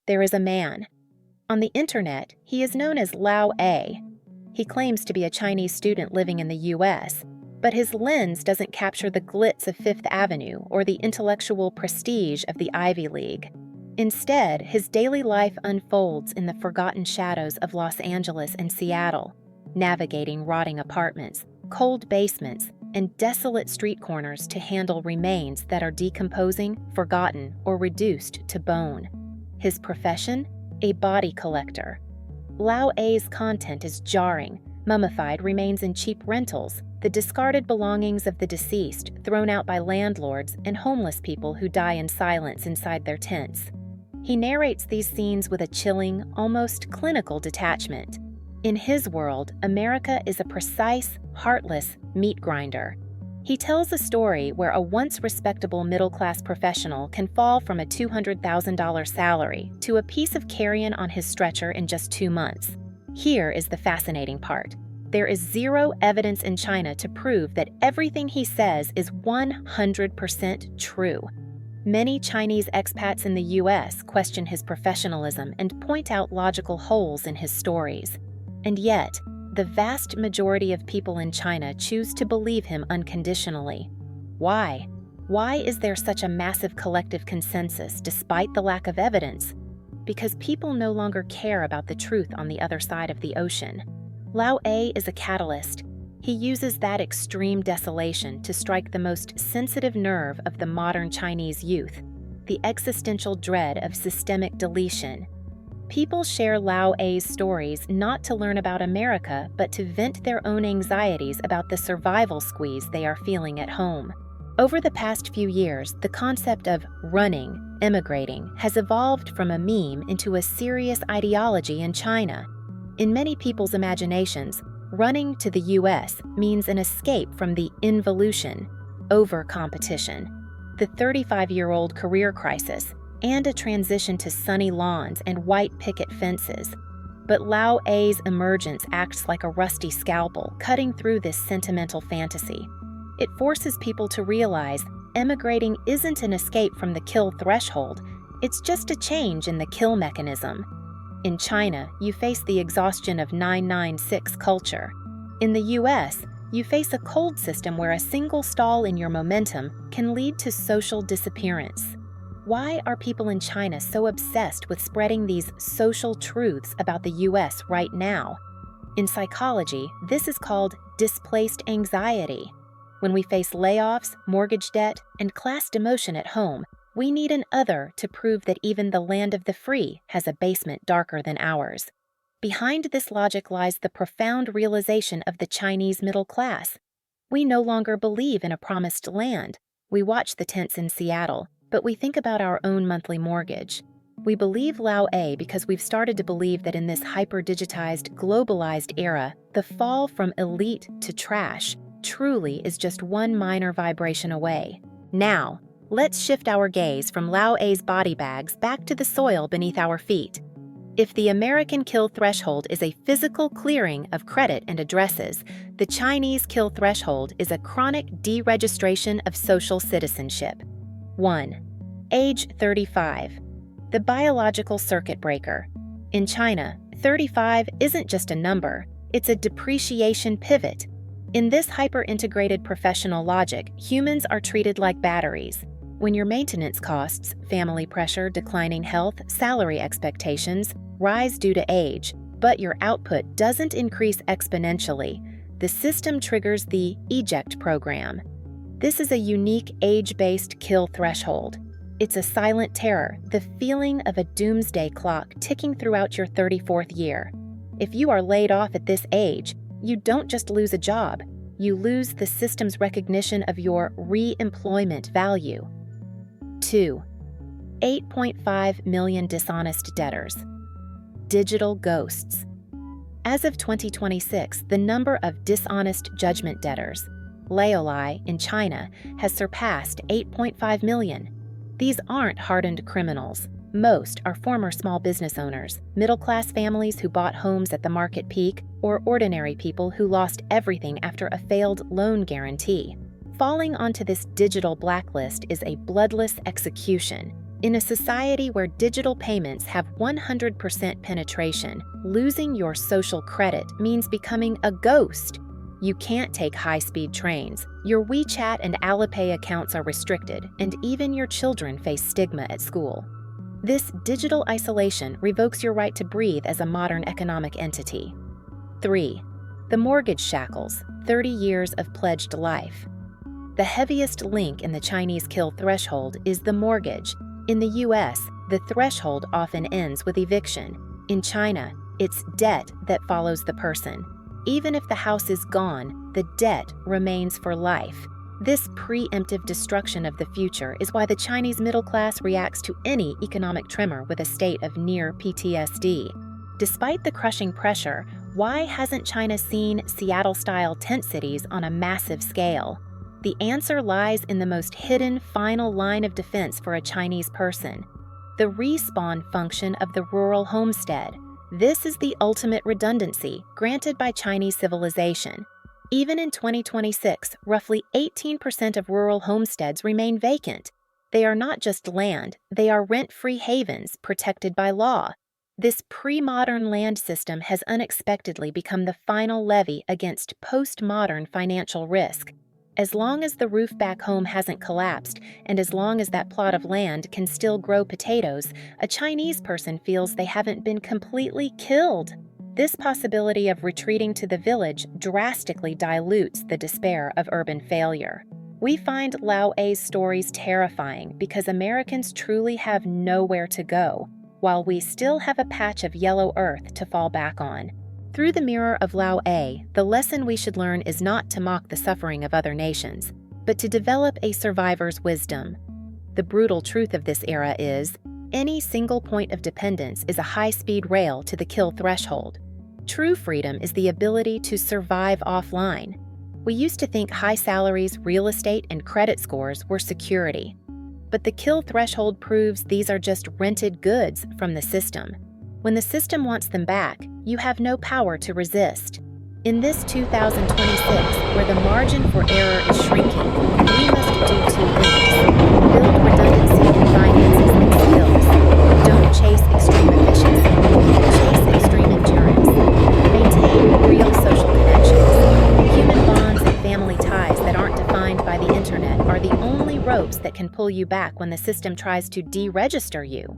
There is a man. On the internet, he is known as Lao A. He claims to be a Chinese student living in the US, but his lens doesn't capture the glitz of Fifth Avenue or the intellectual prestige of the Ivy League. Instead, his daily life unfolds in the forgotten shadows of Los Angeles and Seattle, navigating rotting apartments, cold basements, and desolate street corners to handle remains that are decomposing, forgotten, or reduced to bone. His profession? A body collector. Lao A's content is jarring. Mummified remains in cheap rentals, the discarded belongings of the deceased thrown out by landlords and homeless people who die in silence inside their tents. He narrates these scenes with a chilling, almost clinical detachment. In his world, America is a precise, heartless meat grinder. He tells a story where a once respectable middle-class professional can fall from a $200,000 salary to a piece of carrion on his stretcher in just 2 months. Here is the fascinating part. There is zero evidence in China to prove that everything he says is 100% true. Many Chinese expats in the US question his professionalism and point out logical holes in his stories. And yet, the vast majority of people in China choose to believe him unconditionally. Why? Why is there such a massive collective consensus despite the lack of evidence? Because people no longer care about the truth on the other side of the ocean. Lao A is a catalyst. He uses that extreme desolation to strike the most sensitive nerve of the modern Chinese youth, the existential dread of systemic deletion. People share Lao A's stories not to learn about America, but to vent their own anxieties about the survival squeeze they are feeling at home. Over the past few years, the concept of running, emigrating, has evolved from a meme into a serious ideology in China. In many people's imaginations, running to the US means an escape from the involution, over-competition, the 35-year-old career crisis, and a transition to sunny lawns and white picket fences. But Lao A's emergence acts like a rusty scalpel, cutting through this sentimental fantasy. It forces people to realize emigrating isn't an escape from the kill threshold, it's just a change in the kill mechanism. In China, you face the exhaustion of 996 culture. In the US, you face a cold system where a single stall in your momentum can lead to social disappearance. Why are people in China so obsessed with spreading these social truths about the US right now? In psychology, this is called displaced anxiety. When we face layoffs, mortgage debt, and class demotion at home, we need an other to prove that even the land of the free has a basement darker than ours. Behind this logic lies the profound realization of the Chinese middle class. We no longer believe in a promised land. We watch the tents in Seattle, but we think about our own monthly mortgage. We believe Lao A because we've started to believe that in this hyper-digitized, globalized era, the fall from elite to trash truly is just one minor vibration away. Now, let's shift our gaze from Lao A's body bags back to the soil beneath our feet. If the American kill threshold is a physical clearing of credit and addresses, the Chinese kill threshold is a chronic deregistration of social citizenship. 1. Age 35. The biological circuit breaker. In China, 35 isn't just a number, it's a depreciation pivot. In this hyper-integrated professional logic, humans are treated like batteries. When your maintenance costs, family pressure, declining health, salary expectations, rise due to age, but your output doesn't increase exponentially, the system triggers the eject program. This is a unique age-based kill threshold. It's a silent terror, the feeling of a doomsday clock ticking throughout your 34th year. If you are laid off at this age, you don't just lose a job, you lose the system's recognition of your re-employment value. 2. 8.5 million dishonest debtors. Digital ghosts. As of 2026, the number of dishonest judgment debtors, LaoA in China, has surpassed 8.5 million. These aren't hardened criminals. Most are former small business owners, middle-class families who bought homes at the market peak, or ordinary people who lost everything after a failed loan guarantee. Falling onto this digital blacklist is a bloodless execution. In a society where digital payments have 100% penetration, losing your social credit means becoming a ghost. You can't take high-speed trains, your WeChat and LaoA accounts are restricted, and even your children face stigma at school. This digital isolation revokes your right to breathe as a modern economic entity. 3. The mortgage shackles, 30 years of pledged life. The heaviest link in the Chinese kill threshold is the mortgage. In the US, the threshold often ends with eviction. In China, it's debt that follows the person. Even if the house is gone, the debt remains for life. This preemptive destruction of the future is why the Chinese middle class reacts to any economic tremor with a state of near PTSD. Despite the crushing pressure, why hasn't China seen Seattle-style tent cities on a massive scale? The answer lies in the most hidden final line of defense for a Chinese person: the respawn function of the rural homestead. This is the ultimate redundancy granted by Chinese civilization. Even in 2026, roughly 18% of rural homesteads remain vacant. They are not just land, they are rent-free havens protected by law. This pre-modern land system has unexpectedly become the final levy against post-modern financial risk. As long as the roof back home hasn't collapsed, and as long as that plot of land can still grow potatoes, a Chinese person feels they haven't been completely killed. This possibility of retreating to the village drastically dilutes the despair of urban failure. We find Lao A's stories terrifying because Americans truly have nowhere to go, while we still have a patch of yellow earth to fall back on. Through the mirror of Lao A, the lesson we should learn is not to mock the suffering of other nations, but to develop a survivor's wisdom. The brutal truth of this era is, any single point of dependence is a high-speed rail to the kill threshold. True freedom is the ability to survive offline. We used to think high salaries, real estate, and credit scores were security. But the kill threshold proves these are just rented goods from the system. When the system wants them back, you have no power to resist. In this 2026, where the margin for error is shrinking, we must do two things: build redundancy in finances and skills. Don't chase extreme efficiency, chase extreme endurance. Maintain real social connections. Human bonds and family ties that aren't defined by the internet are the only ropes that can pull you back when the system tries to deregister you.